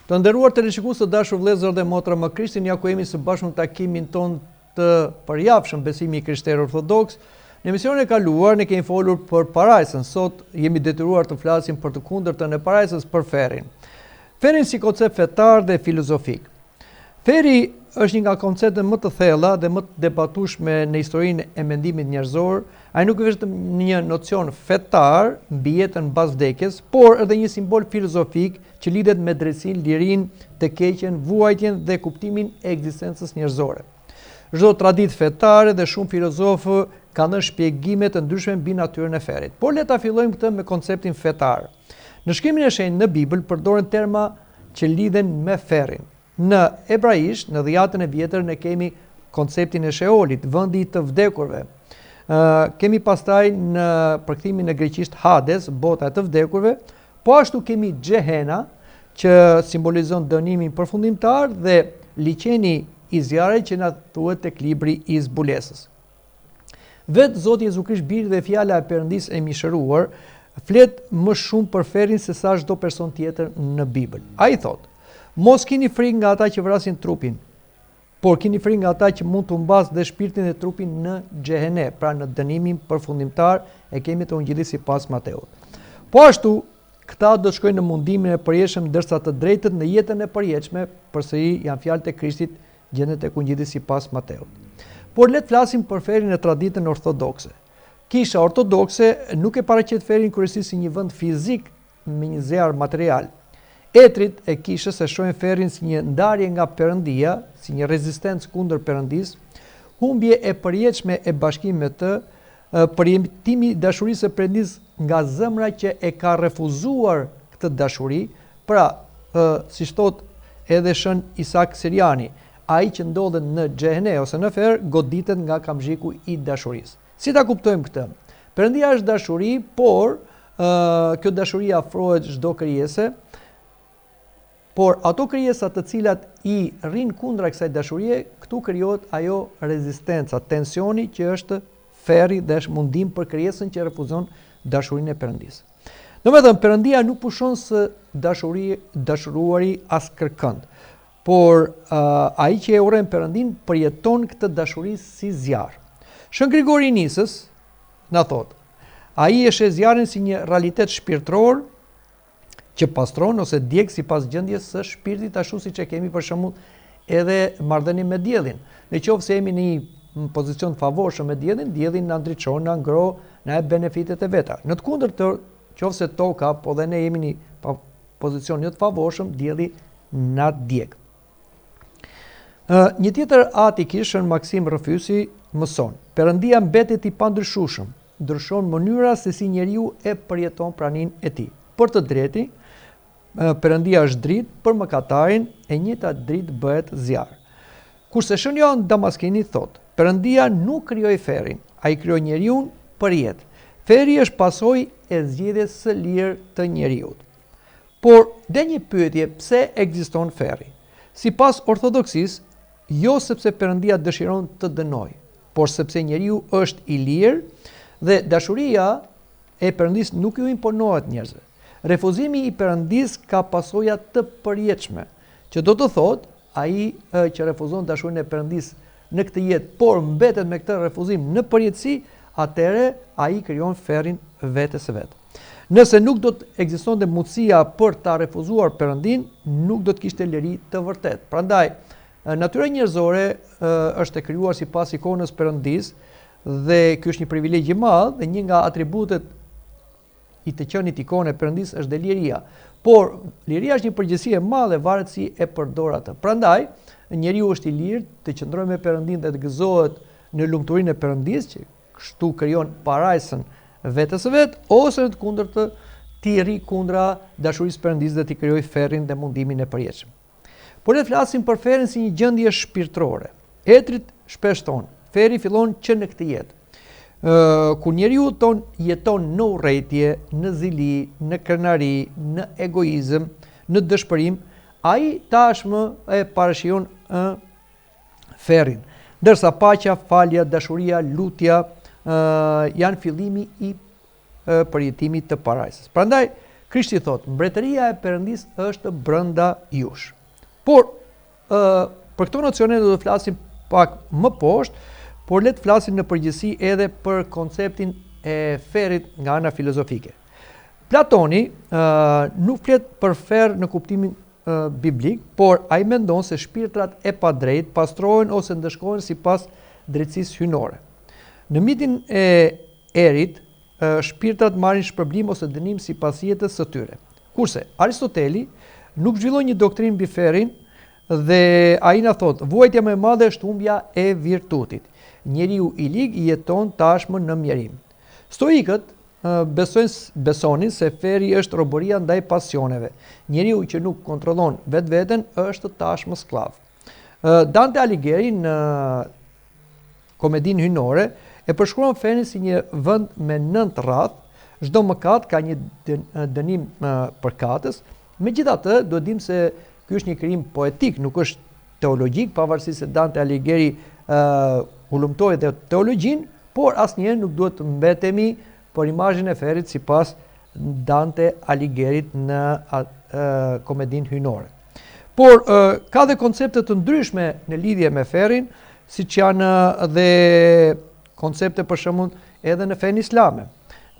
Të nderuar teleshikues të dashur vëllezër dhe motra më Krishtin, ja ku jemi së bashku në takimin ton të përjavshëm Besimi Krishterë Ortodoks. Në emisionin e kaluar ne kemi folur për parajsën. Sot jemi detyruar të flasim për të kundërtën e parajsës, për ferin. Ferin si koncept fetar dhe filozofik. Feri është një nga konceptet më të thella dhe më të debatueshme në historinë e mendimit njerëzor. Ai nuk është vetëm një nocion fetar mbi jetën mbas vdekjes, por edhe një simbol filozofik që lidhet me drejtsinë, lirinë, të keqen, vuajtjen dhe kuptimin e ekzistencës njerëzore. Çdo traditë fetare dhe shumë filozofë kanë dhënë shpjegime të ndryshme mbi natyrën e ferit. Por le ta fillojmë këtë me konceptin fetar. Në shkrimin e shenjtë në Bibël përdoren terma që lidhen me ferin. Në hebraisht, në Dhjetën e Vjetër ne kemi konceptin e Sheolit, vendi i të vdekurve. Kemi pastaj në përkthimin e greqisht Hades, bota e të vdekurve, po ashtu kemi Xehena, që simbolizon dënimin përfundimtar, dhe liçeni i zjarrit që na thuhet tek libri i zbulesës. Vetë Zoti Jezu Krisht, biri dhe fjala e Perëndisë e mishëruar, flet më shumë për ferin se sa çdo person tjetër në Bibël. Ai thotë: "Mos keni frikë nga ata që vrasin trupin, por keni frikë nga ata që mund të humbas dhe shpirtin dhe trupin në Xhehene", pra në dënimin përfundimtar e kemi të Ungjillit sipas Mateut. Po ashtu, këta do të shkojnë në mundimin e përjetshëm, ndërsa të drejtët në jetën e përjetshme, përsëri janë fjalët e Krishtit, gjenden tek Ungjilli sipas Mateut. Por le të flasim për ferin e traditën ortodokse. Kisha ortodokse nuk e paraqet ferin kryesisht si një vend fizik me një zjarr material. Etrit e kishës e shohin ferin si një ndarje nga Perëndia, si një rezistencë kundër Perëndisë, humbje e përjetshme e bashkimit me të, përjetimi i dashurisë së Perëndisë nga zemra që e ka refuzuar këtë dashuri. Pra, siç thot edhe shën Isak Siriani, ai që ndodhet në Xhehene ose në fer goditet nga kamzhiku i dashurisë. Si ta kuptojmë këtë? Perëndia është dashuri, por kjo dashuri afrohet çdo krijese. Por ato krijesa të cilat i rrin kundra kësaj dashurie, këtu krijohet ajo rezistenca, tensioni që është ferri dhe është mundim për krijesën që refuzon dashurinë e Perëndisë. Domethënë, Perëndia nuk pushon së dashuruari as kërkënd, por ai që e urren Perëndin përjeton këtë dashuri si zjarr. Shën Grigori i Nisës na thot: "Ai e sheh zjarrin si një realitet shpirtëror që pastron ose djeg sipas gjendjes së shpirtit, ashtu siç e kemi për shembull edhe marrëdhënien me diellin. Në qoftë se jemi në një pozicion të favorshëm me diellin, dielli na ndriçon, na ngro, na jep benefitet e veta. Në të kundërtën, qoftë toka, po dhe ne jemi në një pozicion jo të favorshëm, dielli na djeg." Një tjetër atikisht, Shën Maksim Rrëfysi, mëson: "Perëndia mbetet i pandryshueshëm, ndryshon mënyra se si njeriu e përjeton praninë e tij. Për të drejtë, Perëndia është dritë, për mëkatarin e njëjta dritë bëhet zjarr." Kurse Shën Joan Damaskini thot: "Perëndia nuk krijoi ferin, ai krijoi njeriu për jetë. Feri është pasojë e zgjedhjes së lirë të njeriut." Por dhe një pyetje: pse ekziston ferri? Sipas ortodoksisë, jo sepse Perëndia dëshiron të dënojë, por sepse njeriu është i lirë dhe dashuria e Perëndisë nuk ju imponohet njerëzve. Refuzimi i Perëndisë ka pasoja të përjetshme, që do të thotë ai që refuzon dashurinë e Perëndisë në këtë jetë, por mbetet me këtë refuzim në përjetësi, atëherë ai krijon ferrin vetes së vet. Nëse nuk do të ekzistonte mundësia për ta refuzuar Perëndin, nuk do të kishte liri të vërtet. Prandaj, natyra njerëzore është e krijuar sipas ikonës Perëndisë, dhe ky është një privilegj i madh, dhe një nga atributet i të qenit ikone Perëndisë është dhe liria. Por liria është një përgjegjësi e madhe, varet si e përdor atë. Prandaj, njeriu është i lirë të qëndrojë me Perëndin dhe të gëzohet në lumturinë e Perëndisë, që kështu krijon parajsën vetes së vet, ose në të kundërtë ti rri kundra dashurisë Perëndisë dhe ti krijoj ferrin dhe mundimin e përjetshëm. Por le të flasim për ferin si një gjendje shpirtërore. Etrit shpesh thon: "Feri fillon që në këtë jetë. Kur njeriu jeton në urrëtie, në zili, në krenari, në egoizëm, në dëshpërim, ai tashmë e parashijon ferrin. Ndërsa paqja, falja, dashuria, lutja janë fillimi i përjetimit të parajsës. Prandaj, Krishti thot, mbretëria e Perëndis është brenda jush. Por, për këto nocione do të flasim pak më poshtë, por le të flasim në përgjithësi edhe për konceptin e ferit nga ana filozofike. Platoni nuk flet për fer në kuptimin biblik, por ai mendon se shpirtrat e padrejtë pastrohen ose ndëshkohen sipas drejtësisë hyjnore. Në mitin e erit, shpirtrat marrin shpërblim ose dënim sipas jetës së tyre. Kurse Aristoteli nuk zhvilloi një doktrinë mbi ferin dhe ai na thot, vuajtja më e madhe është humbja e virtutit. Njeriu i lig jeton tashmë në mjerim. Stoikët besonin se feri është robëria ndaj pasioneve. Njeriu që nuk kontrollon vetveten është tashmë skllav. Dante Alighieri në Komedinë hyjnore e përshkruan ferin si një vend me 9 rrath, çdo mëkat ka një dënim përkatës. Megjithatë, duhet dim se ky është një krijim poetik, nuk është teologjik, pavarësisht se Dante Alighieri ulëmtoi dhe teologjin, por asnjëherë nuk duhet të mbetemi për imazhin e ferit sipas Dante Alighierit në Komedinë hyjnore. Por ka dhe koncepte të ndryshme në lidhje me ferin, siç janë dhe koncepte për shembull edhe në fenë islame.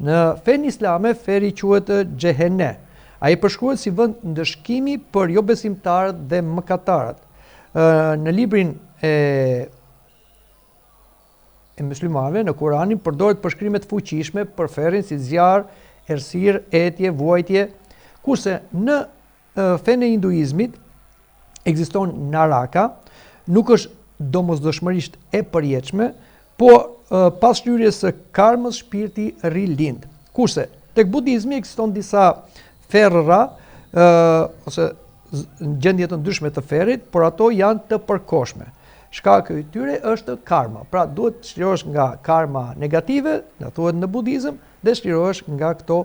Në fenë islame feri quhet Xhehene. Ai përshkruhet si vend ndëshkimi për jo besimtarët dhe mëkatarët. Në librin e muslimanëve në Kuranin përdoret përshkrime të fuqishme për ferin si zjarr, errësirë, etje, vuajtje, kurse në fenë e hinduizmit ekziston naraka, nuk është domosdoshmërisht e përjetshme, po pas shlyerjes së karmës shpirti rilind. Kurse tek budizmi ekziston disa ferra ose gjendje të ndryshme të ferit, por ato janë të përkohshme. Shkaku i tyre është karma. Pra duhet të shlirohesh nga karma negative, na thuhet në budizëm, dhe shlirohesh nga këto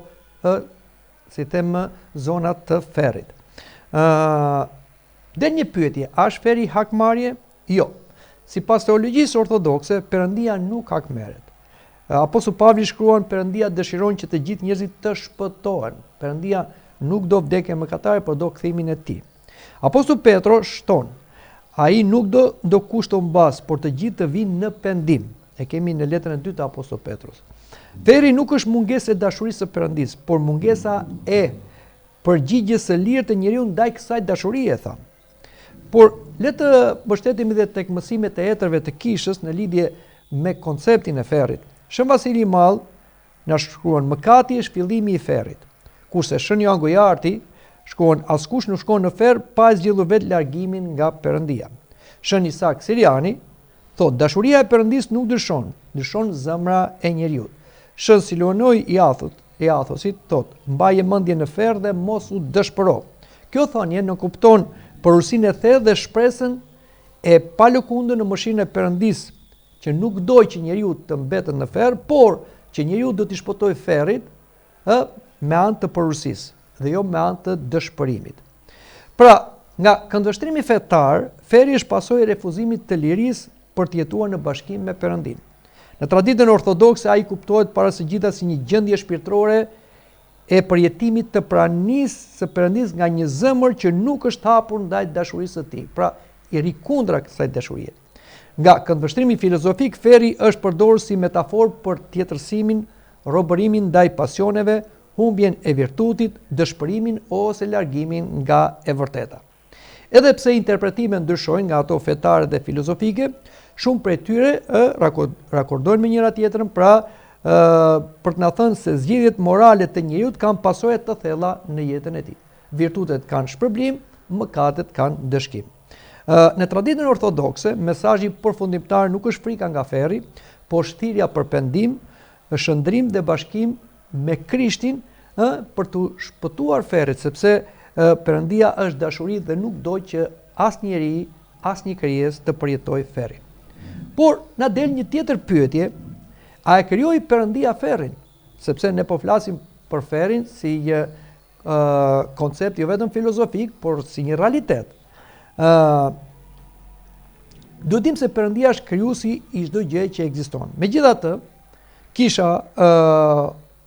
si them zonat të ferrit. Dhe një pyetje, a është feri hakmarrje? Jo. Sipas teologjisë ortodokse, Perëndia nuk hakmerret. Apostulli Pavli shkruan, Perëndia dëshiron që të gjithë njerëzit të shpëtohen. Perëndia nuk do vdekje mëkatare, por do kthimin e tij. Apostulli Petro shton, ai nuk do kushton mbas, por të gjithë të vinë në pendim. E kemi në letrën e dytë të Apostullit Petrus. Feri nuk është mungesë e dashurisë së Perëndisë, por mungesa e përgjigjes së lirë të njeriu ndaj kësaj dashurie, tha. Por le të mbështetemi edhe tek mësimet e etërve të kishës në lidhje me konceptin e ferrit. Shën Vasili i Madh na shkruan, mëkati është fillimi i ferrit. Kurse Shën Joan Gojarti shkruan, askush nuk shkon në ferr pa zgjedhur vetë largimin nga Perëndia. Shën Isak Siriani thot, dashuria e Perëndisë nuk ndryshon, ndryshon zemra e njeriu. Shën Silonoi i Athosit thot, mbaje mendjen në ferr dhe mos u dëshpëro. Kjo thënie nuk kupton përursinë e thellë dhe shpresën e palëkundër në mëshirën e Perëndisë, që nuk doj që njeriu të mbetet në ferr, por që njeriu do t'i shpëtojë ferrit me anë të përursisë dhe jo me anë të dëshpërimit. Pra, nga këndvështrimi fetar, ferri është pasojë e refuzimit të lirisë për të jetuar në bashkim me Perëndin. Në traditën ortodokse ai kuptohet para së gjitha si një gjendje shpirtërore e përjetimit të pranisë së Perëndisë nga një zemër që nuk është hapur ndaj dashurisë së tij. Pra, i ri kundra kësaj dashurie. Nga këndvështrimi filozofik, ferri është përdorur si metaforë për tjetërsimin, robërimin ndaj pasioneve, humbjen e virtutit, dëshpërimin ose largimin nga e vërteta. Edhe pse interpretime ndryshojnë nga ato fetare dhe filozofike, shumë prej tyre rakordojnë me njëra tjetrën, pra për të na thënë se zgjedhjet morale të njeriut kanë pasoja të thella në jetën e tij. Virtutet kanë shpërblim, mëkatet kanë dëshkim. Në traditën ortodokse, mesazhi përfundimtar nuk është frika nga ferri, por thirrja për pendim, shëndrim dhe bashkim me Krishtin për të shpëtuar ferrit, sepse Perëndia është dashuri dhe nuk do që asnjëri, asnjë krijesë të përjetojë ferrin. Por na del një tjetër pyetje, a e krijoi Perëndia ferrin? Sepse ne po flasim për ferrin si një koncept jo vetëm filozofik, por si një realitet. Duhet dim se Perëndia është krijuesi i çdo gjë që ekziston. Megjithatë, Kisha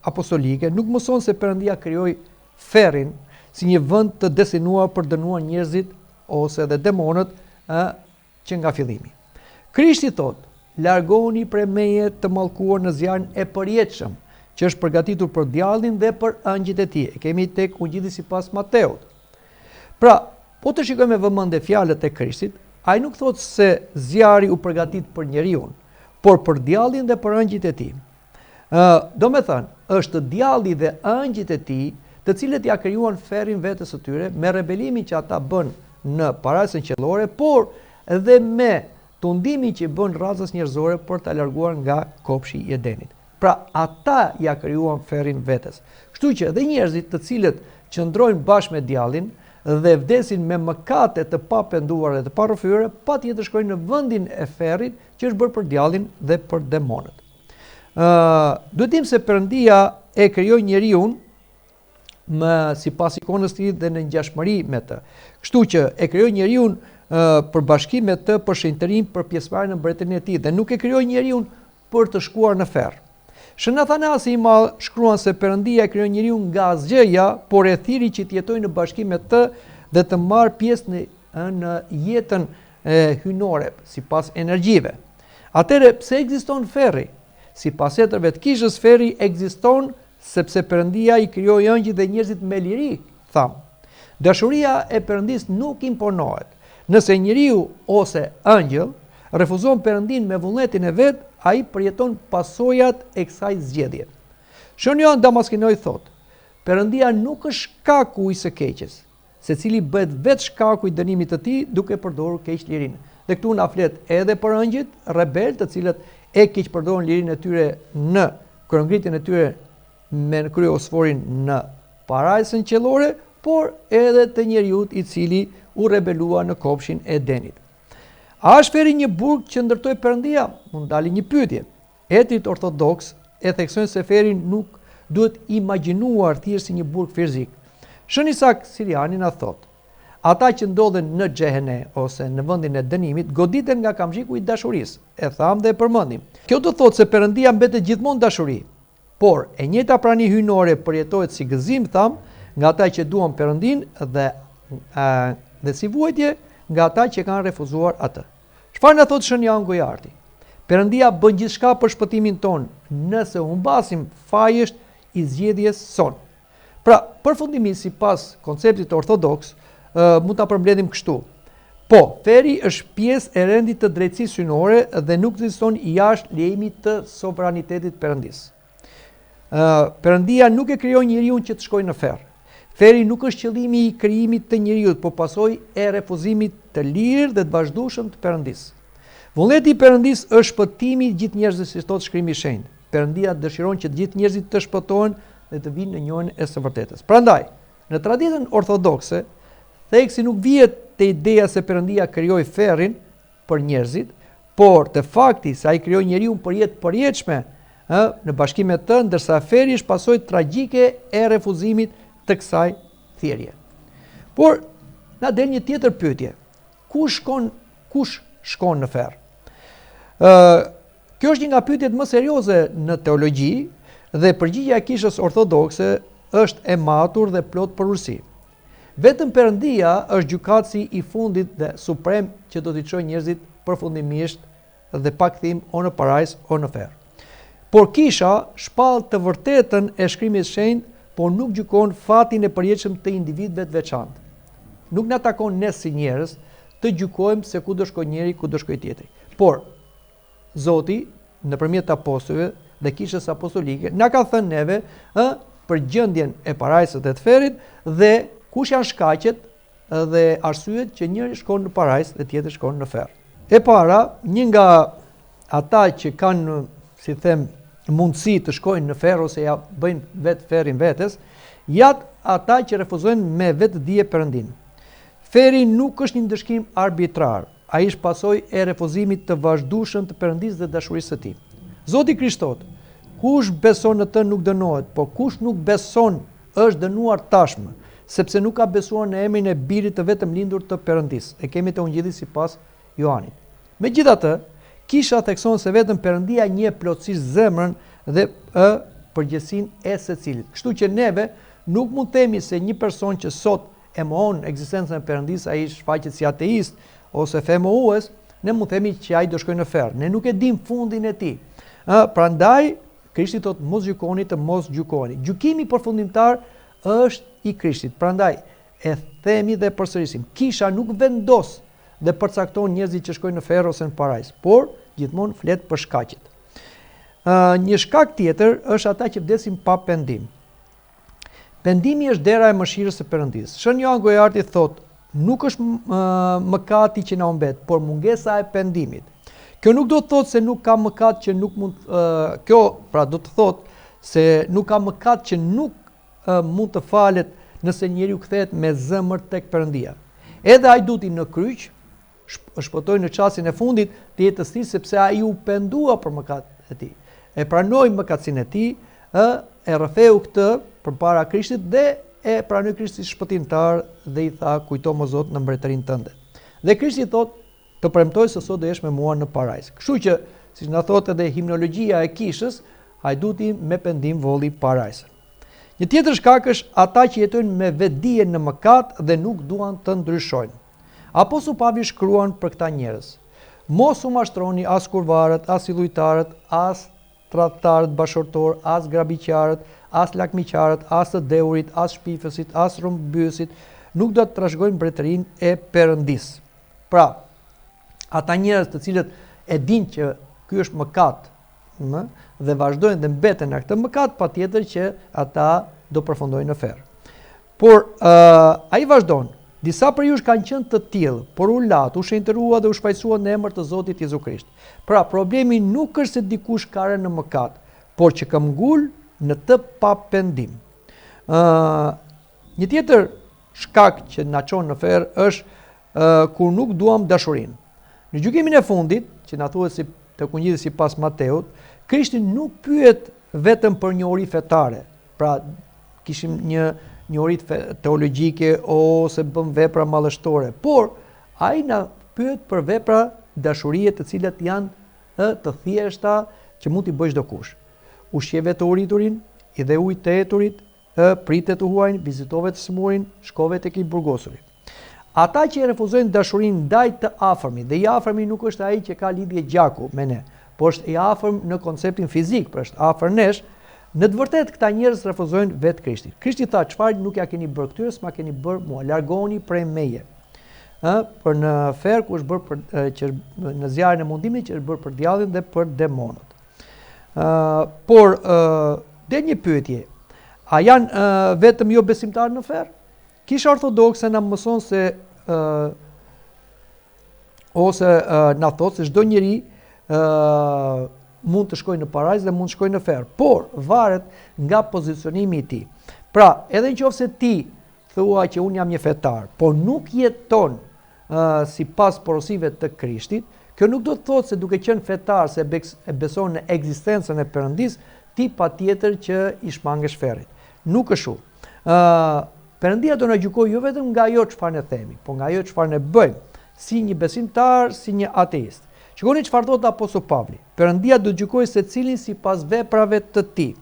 apostolike nuk mëson se Perëndia krijoi ferrin si një vend të destinuar për dënuar njerëzit ose edhe demonët që nga fillimi. Krishti thot, largoni prej meje të mallkuar në zjarrin e përjetshëm, që është përgatitur për djallin dhe për angjëjt e tij. E kemi tek Ungjilli sipas Mateut. Pra, po të shikojmë me vëmendje fjalët e Krishtit, ai nuk thot se zjarri u përgatit për njeriu, por për djallin dhe për angjëjt e tij. Do me thënë, është djalli dhe angjëjt e tij, të cilët ja krijuan ferrin vetes së tyre me rebelimin që ata bën në parajsën qiellore, por edhe me tundimin që bën razës njerëzore për ta larguar nga kopshi i Edenit. Pra, ata ja krijuan ferrin vetes. Kështu që edhe njerëzit të cilët qëndrojnë bashkë me djallin dhe vdesin me mëkate të papenduara dhe të parrëfyer, patjetër shkojnë në vendin e ferrit që është bërë për djallin dhe për demonët. Duhet dim se Perëndia e krijoi njeriu sipas ikonës së tij dhe në ngjashmëri me të. Kështu që e krijoi njeriu për bashkim me të, për shenjtërim, për pjesëmarrjen në mbretërinë e tij dhe nuk e krijoi njeriu për të shkuar në ferr. Shën Athanasi i Madh shkruan se Perëndia e krijoi njeriu nga asgjëja, por e thiri që të jetojë në bashkim me të dhe të marrë pjesë në jetën hyjnore sipas energjive. Atëherë pse ekziston ferri? Sipas etërve të kishës, ferri ekziston sepse Perëndia i krijoi angjëjt dhe njerëzit me liri, tham. Dashuria e Perëndis nuk imponohet. Nëse njeriu ose angjëll refuzon Perëndin me vullnetin e vet, ai përjeton pasojat e kësaj zgjedhje. Shën Joan Damaskinoi thot, Perëndia nuk është shkaku i së keqes, secili bëhet vetë shkaku i dënimit të tij duke përdorur keqlirinë. Dhe këtu na flet edhe për angjëjt rebel, të cilët e keqpërdorin lirinë e tyre në kryengritjen e tyre me kryosforin në parajsën qiellore, por edhe të njeriu i cili u rebelua në kopshin e Edenit. A është ferri një burg që ndërtoi Perëndia? Mund dali një pyetje. Etrit ortodoks e theksojnë se ferri nuk duhet imagjinuar thjesht si një burg fizik. Shën Isak Siriani na thot, ata që ndodhen në xhehene ose në vendin e dënimit goditen nga kamzhiku i dashurisë. E tham dhe e përmendim. Kjo do thotë se Perëndia mbetet gjithmonë dashuri, por e njëjta prani hyjnore përjetohet si gëzim, tham, nga ata që duan Perëndin dhe si vuajtje nga ata që kanë refuzuar atë. Çfarë na thot Shën Jan Gojarti? Perëndia bën gjithçka për shpëtimin ton, nëse u humbasim fajisht i zgjedhjes son. Pra, përfundimisht sipas konceptit ortodoks, mund ta përmbledhim kështu. Po, ferri është pjesë e rendit të drejtësisë hyjnore dhe nuk ekziston jashtë lejmit të sovranitetit Perëndis. Perëndia nuk e krijoi njeriu që të shkojë në ferr. Ferri nuk është qëllimi i krijimit të njeriut, por pasojë e refuzimit të lirë dhe të vazhdueshëm të Perëndis. Vullneti i Perëndis është shpëtimi i gjithë njerëzve, si thot Shkrimi i Shenjtë. Perëndia dëshiron që të gjithë njerëzit të shpëtohen dhe të vinë në njohjen e së vërtetës. Prandaj, në traditën ortodokse, theksi nuk vihet te ideja se Perëndia krijoi ferrin për njerëzit, por te fakti se ai krijoi njeriu për jetë përjetshme, në bashkim me të, ndërsa ferri është pasojë tragjike e refuzimit të kësaj thirrje. Por na del një tjetër pyetje. Kush shkon në ferr? Kjo është një nga pyetjet më serioze në teologji dhe përgjigjja e kishës ortodokse është e matur dhe plot për urësi. Vetëm Perëndia është gjykatësi i fundit dhe suprem që do t'i çojë njerëzit përfundimisht dhe pa kthim o në parajs o në ferr. Por kisha shpall të vërtetën e Shkrimit të Shenjtë, por nuk gjykon fatin e përjetshëm të individëve të veçantë. Nuk na takon ne si njerëz të gjykojmë se ku do shkojë njeri, ku do shkojë tjetri. Por Zoti nëpërmjet apostujve dhe kishës apostolike na ka thënë neve për gjendjen e parajsës dhe të ferrit dhe kush janë shkaqet dhe arsyet që njëri shkon në parajsë dhe tjetri shkon në ferr. E para, një nga ata që kanë, si them, mundësi të shkojnë në ferr ose ja bëjnë vetë ferrin vetes, janë ata që refuzojnë me vetë dije Perëndin. Ferri nuk është një ndëshkim arbitrar, ai është pasojë e refuzimit të vazhdueshëm të Perëndisë dhe dashurisë së tij. Zoti Krisht thotë, kush beson në të nuk dënohet, por kush nuk beson është dënuar tashmë, sepse nuk ka besuar në emrin e Birit të vetëm lindur të Perëndisë. E kemi te Ungjilli sipas Joanit. Megjithatë, kisha thekson se vetëm Perëndia njeh plotësisht zemrën dhe përgjegjësinë e secilit. Kështu që neve Nuk mund themi se një person që sot e mohon ekzistencën e Perëndisë, ai shfaqet si ateist ose femoues, ne mund themi që ai do shkojë në ferr. Ne nuk e dim fundin e tij. Prandaj Krishti thot mos gjykoni të mos gjykoni. Gjykimi përfundimtar është i Krishtit. Prandaj e themi dhe përsërisim, kisha nuk vendos dhe përcakton njerëzit që shkojnë në ferr ose në parajs, por gjithmonë flet për shkaqet. Një shkak tjetër është ata që vdesin pa pendim. Pendimi është dera e mëshirës së Perëndisë. Shën Joan Gojarti thot, nuk është mëkati që na humbet, por mungesa e pendimit. Kjo nuk do të thotë se nuk ka mëkat që nuk mund kjo pra do të thotë se nuk ka mëkat që nuk mund të falet nëse njeriu kthehet me zemër tek Perëndia. Edhe ai duti në kryq, shpëtoi në çastin e fundit të jetës së tij sepse ai u pendua për mëkatet e tij. E pranoi mëkatësinë e tij, e rrëfeu këtë përpara Krishtit dhe e pranoi Krishtin shpëtimtar dhe i tha kujto më Zot në mbretërinë tënde. Dhe Krishti thotë të premtoj se sot do jesh me mua në parajs. Kështu që, siç na thotë edhe himnologjia e kishës, hajduti me pendim volli parajsën. Një tjetër shkak është ata që jetojnë me vetdije në mëkat dhe nuk duan të ndryshojnë. Apostulli Pavli shkruan për këta njerëz: mos u mashtroni as kurvarët, as illujtarët, as tradhtarët bashkëtorë, as grabiqarët, as lakmiqarët, as të deurit, as shpifësit, as rrëmbyesit, nuk do të trashëgojnë mbretërinë e Perëndisë. Pra, ata njerëz të cilët e dinë që ky është mëkat, dhe vazhdojnë dhe mbeten në këtë mëkat, patjetër që ata do përfundojnë në ferr. Por ai vazhdon, disa për jush kanë qenë të tillë, por u lat, u shenjtërua dhe u shpajsua në emër të Zotit Jezu Krisht. Pra, problemi nuk është se dikush ka rënë në mëkat, por që ka ngul në të papendim. Një tjetër shkak që na çon në ferr është kur nuk duam dashurinë. Në gjykimin e fundit, që na thuhet si të kungjithet sipas Mateut, Krishti nuk pyet vetëm për njohuri fetare. Pra, kishim një njohuri teologjike ose bëm vepra mallështore, por ai na pyet për vepra dashurie të cilat janë të thjeshta që mund t'i bëjë çdo kush. Ushqeve të uriturin, i dhe ujë të eturit, pritet të huajin, vizitove të smurin, shkove tek i burgosurit. Ata që refuzojnë dashurinë ndaj të afërmit, dhe i afërmi nuk është ai që ka lidhje gjaku me ne, por është i afërm në konceptin fizik, pra është afër nesh, në të vërtetë këta njerëz refuzojnë vetë Krishtin. Krishti tha, çfarë nuk ja keni bërë këtyre, s'ma keni bërë mua, largoni prej meje. Për në ferr ku është bërë në zjarrin e mundimit që është bërë për djallin dhe për demonët. Por dhe një pyetje, a janë vetëm jo besimtarë në ferr? Kisha ortodokse na mëson se ose na thotë se çdo njeri mund të shkojë në parajs dhe mund të shkojë në ferr, por varet nga pozicionimi i tij. Pra, edhe nëse ti thua që un jam një fetar, por nuk jeton sipas porosive të Krishtit, kjo nuk do të thotë se duke qenë fetar se e beson në ekzistencën e Perëndisë, ti patjetër që i shmangesh ferrit. Nuk është kështu. Perëndia do na gjykojë jo vetëm nga ajo çfarë ne themi, por nga ajo çfarë ne bëjmë, si një besimtar, si një ateist. Shikoni çfarë thotë Apostulli Pavli. Perëndia do gjykojë secilin sipas veprave të tij.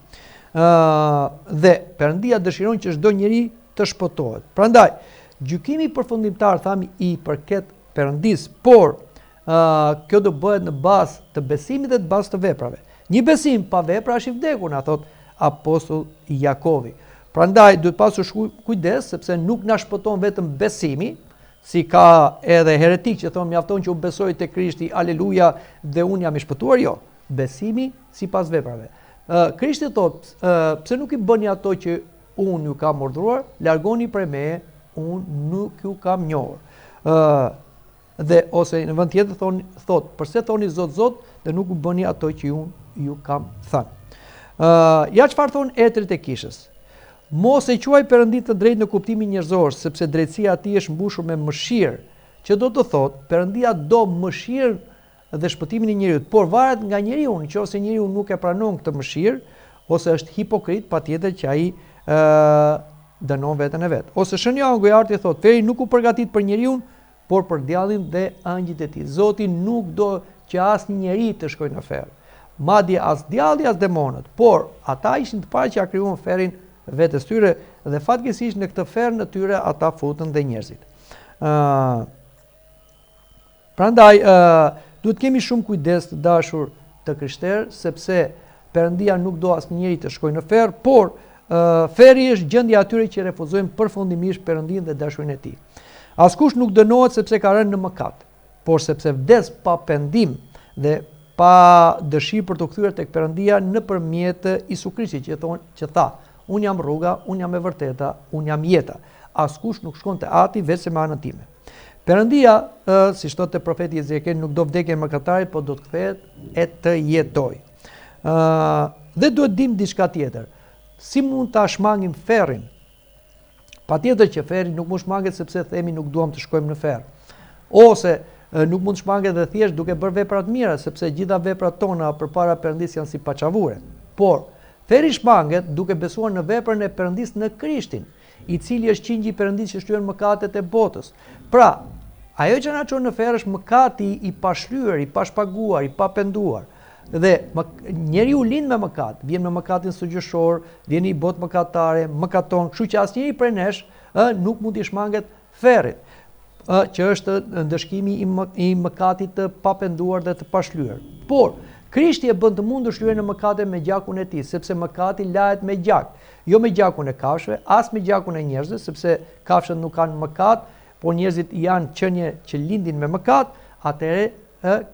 Dhe Perëndia dëshiron që çdo njeri të shpëtohet. Prandaj, gjykimi përfundimtar thami i përket Perëndisë, por kjo do bëhet në bazë të besimit dhe të bazë të veprave. Një besim pa vepra është i vdekur, na thot Apostulli Jakovi. Prandaj duhet pasur kujdes sepse nuk na shpëton vetëm besimi, si ka edhe heretik që thonë mjafton që u besoj te Krishti, aleluja, dhe unë jam i shpëtuar, jo. Besimi sipas veprave. Krishti thotë, pse nuk i bëni ato që unë ju kam urdhëruar, largoni prej meje, unë nuk ju kam njohur. Dhe ose në vend tjetër thotë, përse thoni Zot Zot dhe nuk u bëni ato që unë ju kam thënë. Ja çfarë thon etrit e kishës. Mos e quaj Perëndin të drejtë në kuptimin njerëzor, sepse drejtësia e tij është mbushur me mëshirë, që do të thotë Perëndia do mëshirë dhe shpëtimin e njeriu, por varet nga njeriu, nëse njeriu nuk e pranon këtë mëshirë, ose është hipokrit, patjetër që ai dënon veten e vet. Ose Shën Joan Gojarti thotë, feri nuk u përgatit për njeriu, por për djallin dhe angjit e tij. Zoti nuk do që asnjë njeri të shkojë në ferr. Madje as djalli as demonët, por ata ishin të parë që ja krijuan ferrin vetes tyre dhe fatkeqësisht në këtë ferr në tyre ata futën dhe njerëzit. Prandaj duhet kemi shumë kujdes të dashur të krishterë, sepse Perëndia nuk do asnjëri të shkojë në ferr, por ferri është gjendja atyre që refuzojnë përfundimisht Perëndinë dhe dashurinë e tij. Askush nuk dënohet sepse ka rënë në mëkat, por sepse vdes pa pendim dhe pa dëshirë për të kthyer tek Perëndia nëpërmjet Isu Krishtit, që tha, unë jam rruga, unë jam e vërteta, unë jam jeta. Askush nuk shkon te Ati vetëm me anën time. Perëndia, siç thotë profeti Ezekiel, nuk do vdekjen e mëkatarit, por do të kthehet e të jetojë. Dhe duhet dim diçka tjetër. Si mund ta shmangim ferrin? Patjetër që ferri nuk mund shmanget sepse themi nuk duam të shkojmë në ferr. Ose nuk mund shmanget dhe thjesht duke bërë vepra të mira, sepse gjitha veprat tona përpara Perëndis janë si paçavure. Por ferri shmanget duke besuar në veprën e Perëndis në Krishtin, i cili është qingji i Perëndis që shlyen mëkatet e botës. Pra, ajo që na çon në ferr është mëkati i pashlyer, i pashpaguar, i papenduar. Dhe njeriu lind me mëkat, vjen me mëkatin sugjershor, vjen i botë mëkatare, mëkaton, kështu që asnjëri prej nesh nuk mund t'i shmanget ferrit, që është ndëshkimi i mëkatit të papenduar dhe të pashlyer. Por Krishti e bën të mundur shlyerjen e mëkatit me gjakun e tij, sepse mëkati lahet me gjak, jo me gjakun e kafshëve, as me gjakun e njerëzve, sepse kafshët nuk kanë mëkat, por njerëzit janë qenie që lindin me mëkat. Atëherë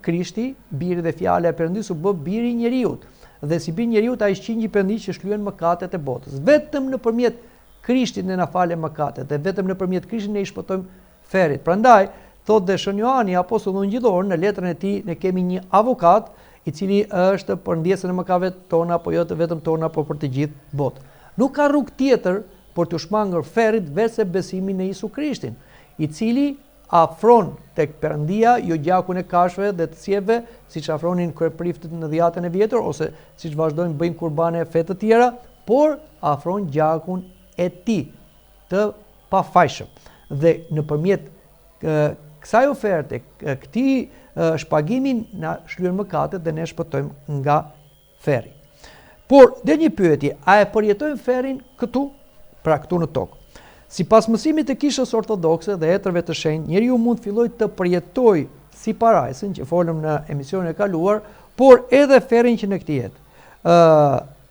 Krishti, biri dhe fjala e Perëndis u bë biri i njeriut. Dhe si biri i njeriut ai shqinji i Perëndis që shlyen mëkatet e botës. Vetëm nëpërmjet Krishtit ne na falen mëkatet dhe vetëm nëpërmjet Krishtit ne i shpëtojmë ferrit. Prandaj thotë dhe Shën Johani, apostulli ungjillor, në letrën e tij ne kemi një avokat i cili është për ndjesën e mëkateve tona, po jo të vetëm tona, por për të gjithë botën. Nuk ka rrugë tjetër për të shmangur ferrit veçse besimi në Isu Krishtin, i cili afron tek Perëndia jo gjakun e kafshëve dhe të cijeve, siç afronin kryepriftët në dhjetën e vjetër, ose siç vazhdojnë bëjnë kurbane fe të tjera, por afron gjakun e tij të pafajshëm. Dhe nëpërmjet kësaj oferte, këtij shpagimi na shlyen mëkatet dhe ne shpëtojmë nga ferri. Por dhe një pyetje, a e përjetojmë ferrin këtu? Pra këtu në tokë. Sipas mësimit të Kishës Ortodokse dhe Etërve të Shenjtë, njeriu mund fillojë të përjetojë si parajsën që folëm në emisionin e kaluar, por edhe ferrin që në këtë jetë.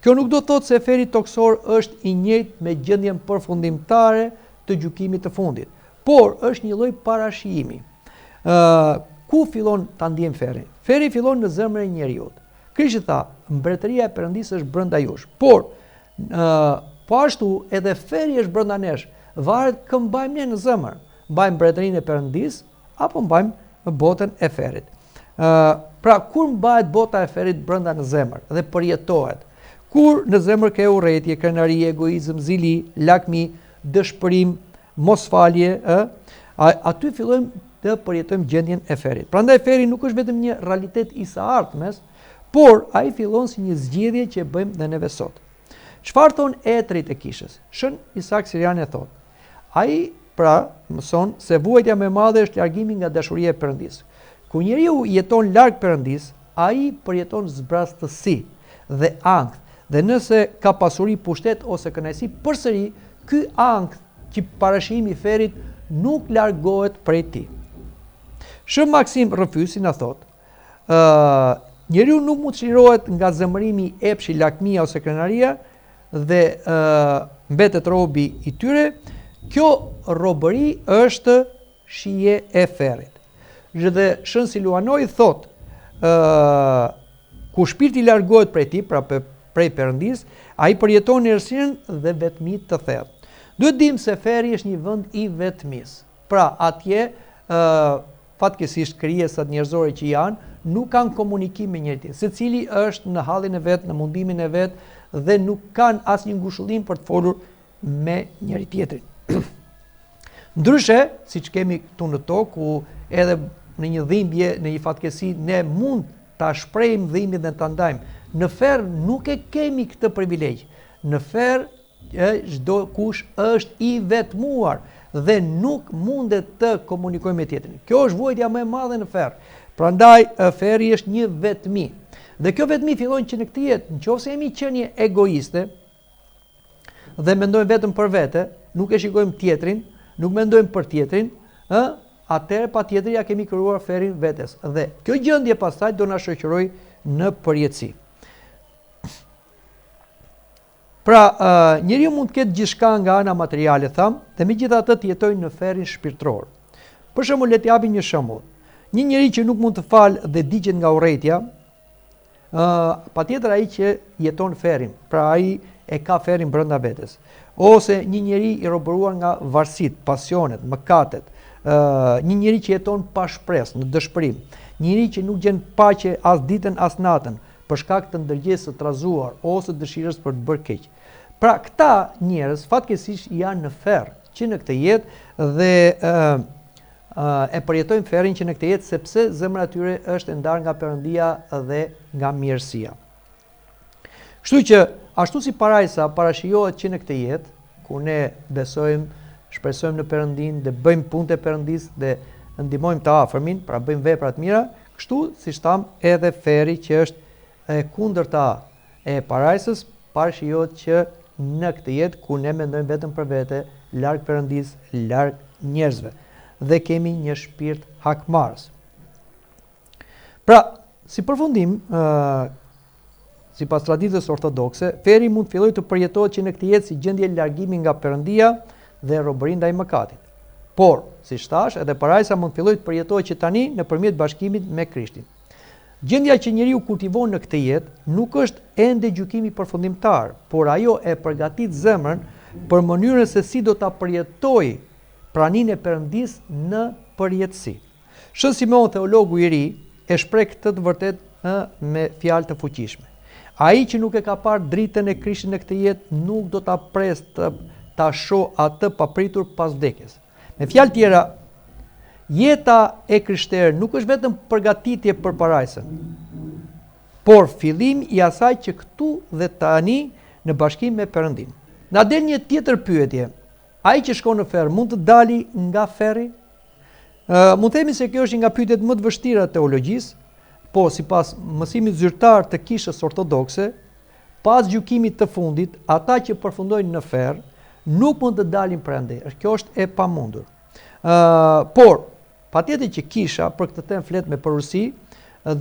Kjo nuk do thotë se ferri toksor është i njëjtë me gjendjen përfundimtare të gjykimit të fundit, por është një lloj parashijimi. Ku fillon ta ndjem ferrin? Ferri fillon në zemrën e njeriu. Krishti tha, mbretëria e Perëndis është brenda jush, por po ashtu edhe ferri është brenda nesh. Varet kë mbajmë ne në zemër. Mbajmë mbretërinë e Perëndis apo mbajmë botën e ferrit. Pra kur mbahet bota e ferrit brenda në zemër dhe përjetohet? Kur në zemër ka urrëtie, krenari, egoizëm, zili, lakmi, dëshpërim, mosfalje, aty fillojmë të përjetojmë gjendjen e ferrit. Prandaj ferri nuk është vetëm një realitet i së ardhmes, por ai fillon si një zgjedhje që bëjmë dhe neve sot. Çfarë thon etrit e Kishës? Shën Isak Siriani thotë, ai pra mëson se vuajtja më e madhe është largimi nga dashuria e Perëndis. Kur njeriu jeton larg Perëndis, ai përjeton zbrastësi dhe ankth. Dhe nëse ka pasuri, pushtet ose kënaqësi, përsëri ky ankth që parashimi i ferrit nuk largohet prej tij. Shën Maksim Rëfysi na thotë, njeriu nuk mund të çlirohet nga zemërimi, epshi, lakmia ose krenaria dhe mbetet robi i tyre. Kjo robëri është shije e ferrit. Dhe Shën Siluanoi thotë, ku shpirti largohet prej tij, pra prej Perëndis, ai përjeton errësirën dhe vetmi të thellë. Duhet dim se ferri është një vend i vetmis. Pra atje fatkeqësisht krijesat njerëzore që janë nuk kanë komunikim me njëri tjetrin. Secili është në hallin e vet, në mundimin e vet dhe nuk kanë asnjë ngushëllim për të folur me njëri tjetrin. Ndryshe, siç kemi këtu në tokë, ku edhe në një dhimbje, në një fatkeqësi, ne mund ta shprehim dhimbjen dhe ta ndajmë. Në ferr nuk e kemi këtë privilegj. Në ferr çdo kush është i vetmuar dhe nuk mundet të komunikojë me tjetrin. Kjo është vuajtja më e madhe në ferr. Prandaj ferri është një vetmi. Dhe kjo vetmi fillon që në këtë jetë, nëse jemi qenie egoiste dhe mendojmë vetëm për vete, nuk e shikojmë tjetrin, nuk mendojmë për tjetrin, atëherë patjetër ja kemi krijuar ferrin vetes. Dhe kjo gjendje pastaj do na shoqërojë në përjetësi. Pra, njeriu mund të ketë gjithçka nga ana materiale, dhe megjithatë të jetojë në ferrin shpirtëror. Për shembull, le të japim një shembull. Një njeri që nuk mund të falë dhe digjet nga urrëtia, patjetër ai që jeton ferrin, pra ai e ka ferrin brenda vetes. Ose një njeri i robëruar nga varësitë, pasionet, mëkatet, një njeri që jeton pa shpresë, në dëshpërim, një njeri që nuk gjen paqe as ditën as natën për shkak të ndërgjesës së trazuar ose dëshirës për të bërë keq. Pra këta njerëz fatkeqësisht janë në ferr që në këtë jetë dhe e përjetojnë ferrin që në këtë jetë sepse zemra e tyre është e ndarë nga Perëndia dhe nga mirësia. Kështu që ashtu si parajsa parashijohet që në këtë jetë, ku ne besojmë, shpresojmë në Perëndin dhe bëjmë punët e Perëndis dhe ndihmojmë të afërmin, pra bëjmë vepra të mira, kështu siç tham edhe ferri që është e kundërta e parajsës parashijohet që në këtë jetë ku ne mendojmë vetëm për vete, larg Perëndis, larg njerëzve dhe kemi një shpirt hakmarrës. Pra, si përfundim, sipas traditës ortodokse, ferri mund fillojë të përjetohet që në këtë jetë si gjendje largimi nga Perëndia dhe robëri ndaj mëkatit. Por, siç thash, edhe parajsa mund fillojë të përjetohet që tani nëpërmjet bashkimit me Krishtin. Gjendja që njeriu kultivon në këtë jetë nuk është ende gjykimi përfundimtar, por ajo e përgatit zemrën për mënyrën se si do ta përjetojë praninë e Perëndis në përjetësi. Shën Simeon, teologu i ri, e shpreh këtë të vërtet me fjalë të fuqishme. Ai që nuk e ka parë dritën e Krishtit në këtë jetë nuk do ta presë ta shohë atë papritur pas vdekjes. Me fjalë tjera, jeta e krishterë nuk është vetëm përgatitje për parajsën, por fillim i asaj që këtu dhe tani në bashkim me Perëndin. Na del një tjetër pyetje. Ai që shkon në ferr mund të dali nga ferri? Mund themi se kjo është nga pyetjet më të vështira të teologjisë, po sipas mësimit zyrtar të kishës ortodokse, pas gjykimit të fundit, ata që përfundojnë në ferr nuk mund të dalin prandaj. Kjo është e pamundur. Por patjetër që kisha për këtë temë flet me përgjithësi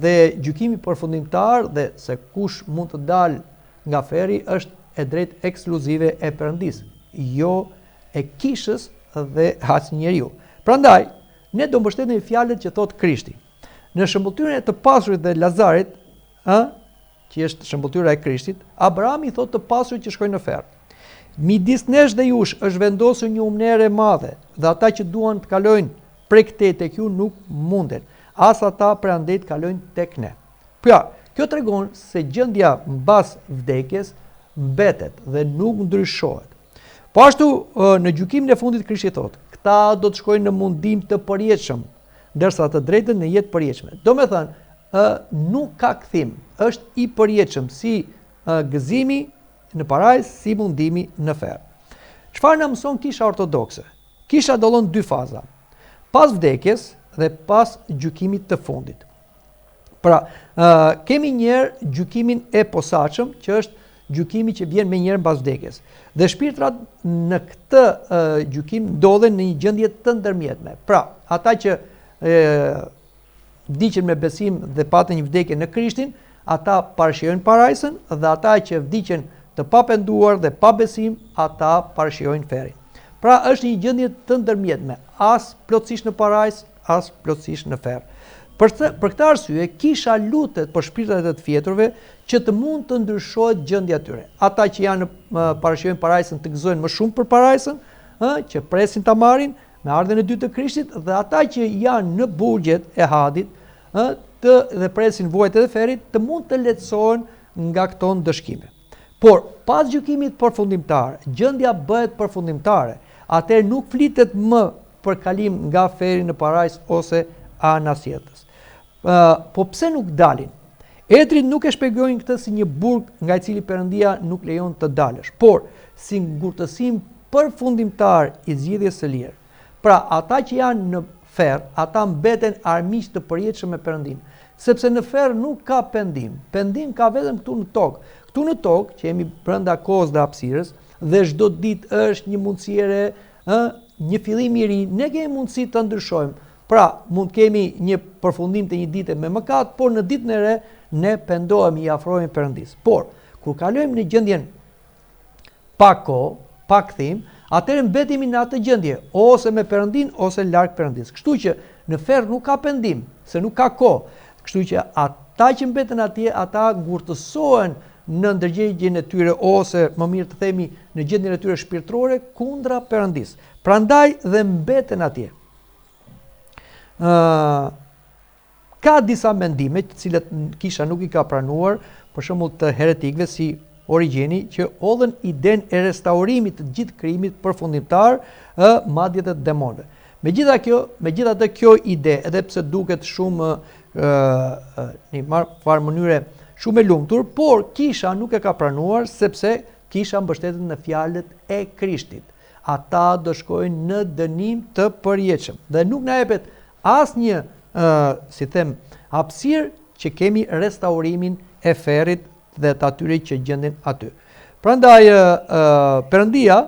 dhe gjykimi përfundimtar dhe se kush mund të dalë nga ferri është e drejtë ekskluzive e Perëndis, jo e kishës dhe as njeriu. Prandaj, ne do mbështetemi fjalët që thot Krishti. Në shëmbulltyrën e të pasurit dhe Lazarit, që është shëmbulltyra e Krishtit, Abraham i thot të pasurit që shkojnë në ferr. Midis nesh dhe jush është vendosur një umnere e madhe, dhe ata që duan të kalojnë prej këtej tek ju nuk munden, as ata prandej të kalojnë tek ne. Pra, kjo tregon se gjendja mbas vdekjes mbetet dhe nuk ndryshohet. Po ashtu, në gjykimin e fundit Krishti thot, këta do të shkojnë në mundim të përjetshëm, ndërsa të drejtën në jetë përjetshme. Do me thënë, nuk ka kthim, është i përjetshëm si gëzimi në parajsë, si mundimi në ferr. Çfarë na mëson kisha ortodokse? Kisha dallon dy faza, pas vdekjes dhe pas gjykimit të fundit. Pra, kemi njerë gjykimin e posaçëm, që është gjykimi që vjen me njëherë mbas vdekjes. Dhe shpirtrat në këtë gjykim ndodhen në një gjendje të ndërmjetme. Pra, ata që vdiqën me besim dhe patën një vdekje në Krishtin, ata parashijojnë parajsën dhe ata që vdiqën të papenduar dhe pa besim, ata parashijojnë ferrin. Pra, është një gjendje të ndërmjetme, as plotësisht në parajsë, as plotësisht në ferr. Për këtë arsye, kisha lutet për shpirtat e të fjeturve që të mund të ndryshohet gjendja e tyre. Ata që janë parashijojnë parajsën të gëzojnë më shumë për parajsën, që presin ta marrin me ardhen e dytë të Krishtit, dhe ata që janë në burgjet e hadit, dhe presin vuajtjet e ferrit, të mund të lehtësohen nga këto ndëshkime. Por pas gjykimit përfundimtar, gjendja bëhet përfundimtare. Atëherë nuk flitet më për kalim nga ferri në parajsë ose anasjetës. Po pse nuk dalin? Etrit nuk e shpjegojnë këtë si një burg nga i cili Perëndia nuk lejon të dalësh, por si ngurtësim përfundimtar i zgjidhjes së lirë. Pra, ata që janë në ferr, ata mbeten armiq të përjetshëm me Perëndin, sepse në ferr nuk ka pendim. Pendim ka vetëm këtu në tokë. Këtu në tokë, që jemi brenda kohës dhe hapësirës, dhe çdo ditë është një mundësi e re, një fillim i ri, ne kemi mundësi të ndryshojmë. Pra, mund kemi një përfundim të një dite me mëkat, por në ditën e re ne pendohemi i afrohemi Perëndis. Por kur kalojmë në gjendjen pa kohë, pa kthim, atëherë mbetemi në atë gjendje, ose me Perëndin ose larg Perëndis. Kështu që në ferr nuk ka pendim, se nuk ka kohë. Kështu që ata që mbeten atje, ata ngurtësohen në ndërgjegjen e tyre ose më mirë të themi në gjendjen e tyre shpirtërore kundra Perëndis. Prandaj dhe mbeten atje. Ka disa mendime të cilat Kisha nuk i ka pranuar, për shembull të heretikëve si Origjeni, që hodhën idenë e restaurimit të gjithë krijimit përfundimtar, madje të demonëve. Megjithatë kjo ide, edhe pse duket shumë në një mënyrë shumë e lumtur, por Kisha nuk e ka pranuar sepse Kisha mbështetet në fjalët e Krishtit. Ata do shkojnë në dënim të përjetshëm dhe nuk na jepet asnjë hapësirë që kemi restaurimin e ferrit dhe të atyre që gjenden aty. Prandaj Perëndia,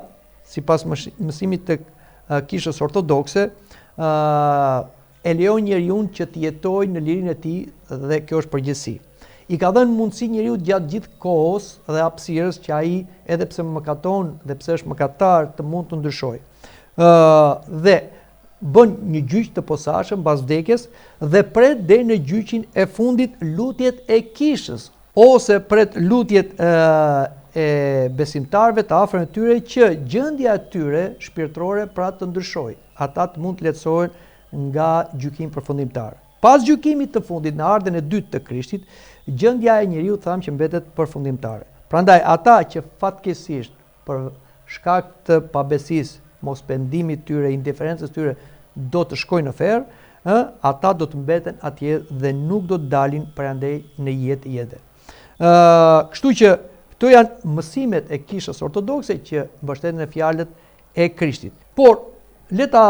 sipas mësimit të Kishës ortodokse, e lejon njeriu që të jetojë në lirinë e tij dhe kjo është përgjegjësi. I ka dhënë mundësi njeriu gjatë gjithë kohës dhe hapësirës që ai, edhe pse mëkaton dhe pse është mëkatar, të mund të ndryshojë. Dhe bën një gjyq të posaçëm pas vdekjes dhe pret deri në gjyqin e fundit lutjet e Kishës, ose pret lutjet e besimtarëve të afërm të tyre që gjendja e tyre shpirtërore pra të ndryshojë. Ata të mund të lehtësohen nga gjykimi përfundimtar. Pas gjykimit të fundit në ardhen e dytë të Krishtit, gjendja e njeriu thamë që mbetet përfundimtare. Prandaj ata që fatkeqësisht për shkak të pabesisë, mos pendimit tyre, indiferencës tyre, do të shkojnë në ferr, ata do të mbeten atje dhe nuk do të dalin prandaj në jetë. Kështu që këto janë mësimet e Kishës ortodokse që mbështeten në fjalët e Krishtit. Por le ta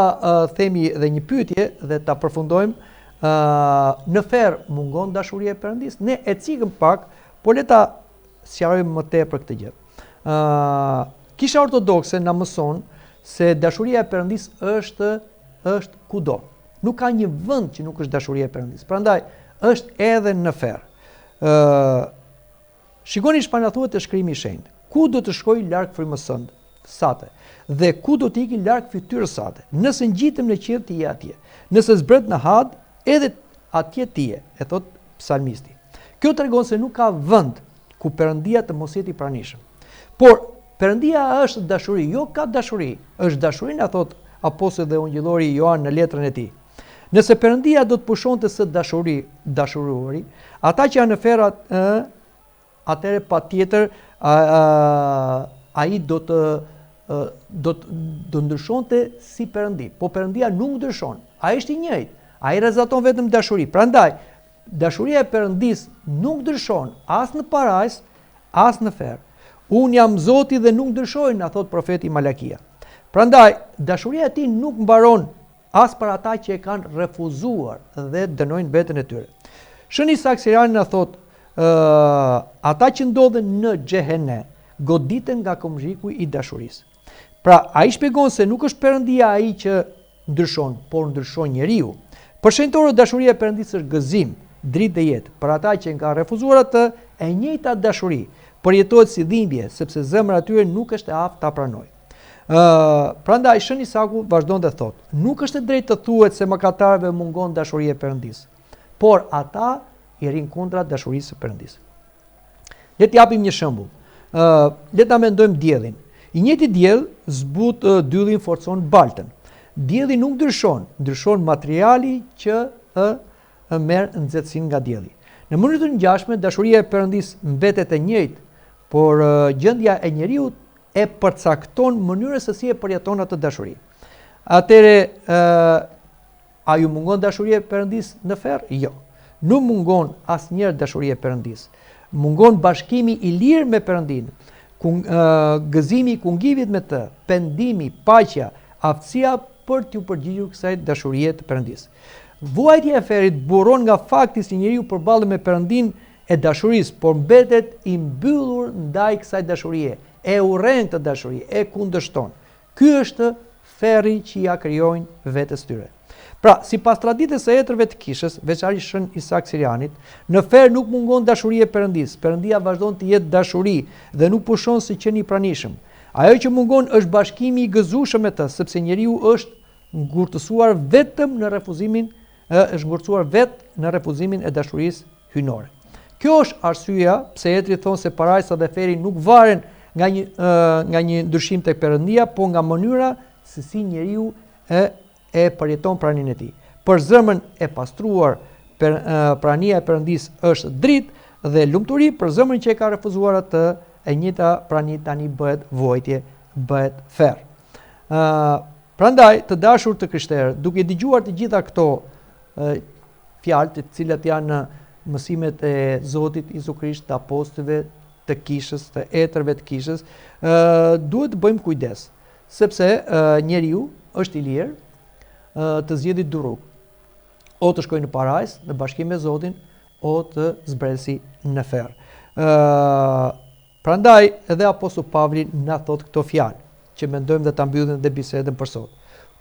themi edhe një pyetje dhe ta përfundojmë. Në ferr mungon dashuria e Perëndis? Ne e cikëm pak, por le ta sqarojmë më tepër këtë gjë. Kisha ortodokse na mëson se dashuria e Perëndis është kudo. Nuk ka një vend që nuk është dashuria e Perëndis. Prandaj është edhe në ferr. Shikoni çfarë na thuhet te Shkrimi i Shenjtë. Ku do të shkojë larg frymësënd sate dhe ku do të ikë larg fytyrës sate. Nëse ngjitem në qiell ti je atje. Nëse zbret në had, edhe atje ti je, e thot psalmisti. Kjo tregon se nuk ka vend ku Perëndia të mos jetë i pranishëm. Por Perëndia është dashuri, jo ka dashuri. Është dashuri, na thot apostulli dhe ungjillori Joan në letrën e tij. Nëse Perëndia do të pushonte së dashurori, ata që janë në ferr atëre patjetër ai do të ndryshonte si Perëndi. Po Perëndia nuk ndryshon. Ai është i njëjtë. Ai rezaton vetëm dashuri. Prandaj dashuria e Perëndis nuk ndryshon as në parajs, as në ferr. Unë jam Zoti dhe nuk ndryshoj, na thot profeti Malakia. Prandaj dashuria e tij nuk mbaron as për ata që e kanë refuzuar dhe dënojnë veten e tyre. Shëni Saksirani na thot, ata që ndodhen në xhehenem goditen nga komzhiku i dashurisë. Pra ai shpjegon se nuk është Perëndia ai që ndryshon, por ndryshon njeriu. Për shenjtorët dashuria e Perëndisë është gëzim, dritë dhe jetë. Për ata që kanë refuzuar atë, e njëjta dashuri përjetohet si dhimbje, sepse zemra e tyre nuk është e aftë ta pranojë. Prandaj Shën Isaku vazhdon dhe thot, nuk është e drejtë të thuhet se mëkatarëve mungon dashuria e Perëndisë, por ata i rrin kundra dashurisë së Perëndisë. Le të japim një shembull. Le ta mendojmë diellin. I njëjti diell zbut dyllin forcon baltën. Dielli nuk ndryshon materiali që merr nxehtësinë nga dielli. Në mënyrë të ngjashme, dashuria e Perëndisë mbetet e njëjtë, por gjendja e njeriu e përcakton mënyrën se si e përjeton atë dashuri. Atëre, a ju mungon dashuria e Perëndisë në ferr? Jo. Nuk mungon asnjëherë dashuria e Perëndisë. Mungon bashkimi i lirë me Perëndinë, gëzimi i kungivit me të, pendimi, paqja, aftësia për t'u përgjigjur kësaj dashurie të Perëndisë. Vuajtja e ferrit burron nga fakti se njeriu përballet me Perëndinë e dashurisë, por mbetet i mbyllur ndaj kësaj dashurie, e urren këtë dashuri, e kundërshton. Ky është ferri që ja krijojnë vetes tyre. Pra, sipas traditës së etërve të kishës, veçanërisht Shën Isak Sirianit, në fer nuk mungon dashuria e Perëndis. Perëndia vazhdon të jetë dashuri dhe nuk pushon si qenë i pranishëm. Ajo që mungon është bashkimi i gëzueshëm me të, sepse njeriu është ngurtësuar vetëm në refuzimin e dashurisë hyjnore. Kjo është arsyeja pse etri thonë se parajsa dhe feri nuk varen nga një ndryshim tek Perëndia, po nga mënyra se si njeriu e përjeton praninë e tij. Për zemrën e pastruar, prania e Perëndis është dritë dhe lumturi, për zemrën që e ka refuzuar atë, e njëjta prani tani bëhet vojtje, bëhet ferr. Prandaj, të dashur të krishterë, duke dëgjuar të gjitha këto fjalë, të cilat janë mësimet e Zotit Isu Krisht, të apostujve, të kishës, të etërve të kishës, duhet të bëjmë kujdes, sepse njeriu është i lirë të zgjedhë dy rrugë. O të shkojë në parajsë në bashkim me Zotin, o të zbresi në ferr. Prandaj edhe apostulli Pavli na thot këto fjalë, që mendojmë dhe ta mbyllim dhe bisedën për sot.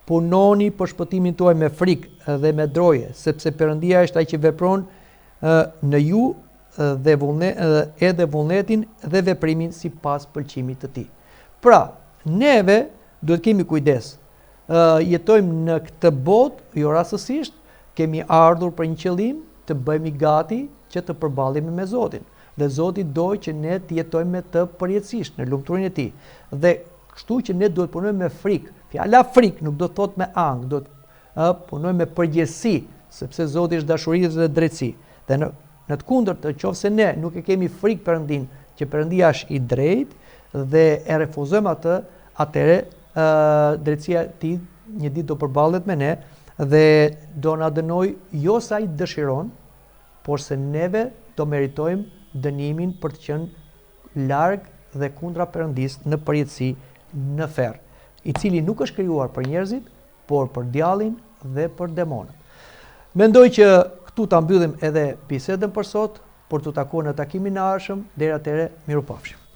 Punoni për shpëtimin tuaj me frikë dhe me droje, sepse Perëndia është ai që vepron në ju edhe vullnetin dhe veprimin sipas pëlqimit të tij. Pra, neve duhet kemi kujdes. Jetojmë në këtë botë, jo rastësisht, kemi ardhur për një qëllim, të bëhemi gati që të përballemi me Zotin. Dhe Zoti do që ne të jetojmë me të përjetësisht në lumturinë e tij. Dhe kështu që ne duhet punojmë me frikë. Fjala frikë nuk do të thotë me ankth, do të punojmë me përgjegjësi, sepse Zoti është dashuri dhe drejtësi. Dhe në të kundërtë, nëse ne nuk e kemi frikë Perëndin, që Perëndia është i drejtë dhe e refuzojmë atë, atëre drejtësia e tij një ditë do përballet me ne dhe do na dënoj jo sa i dëshiron, por se neve do meritojmë dënimin për të qenë larg dhe kundra Perëndis në përjetësi, në ferr, i cili nuk është krijuar për njerëzit, por për djallin dhe për demonët. Mendoj që këtu ta mbyllim edhe bisedën për sot, por të takuar në takimin e ardhshëm. Deri atëherë, mirupafshim.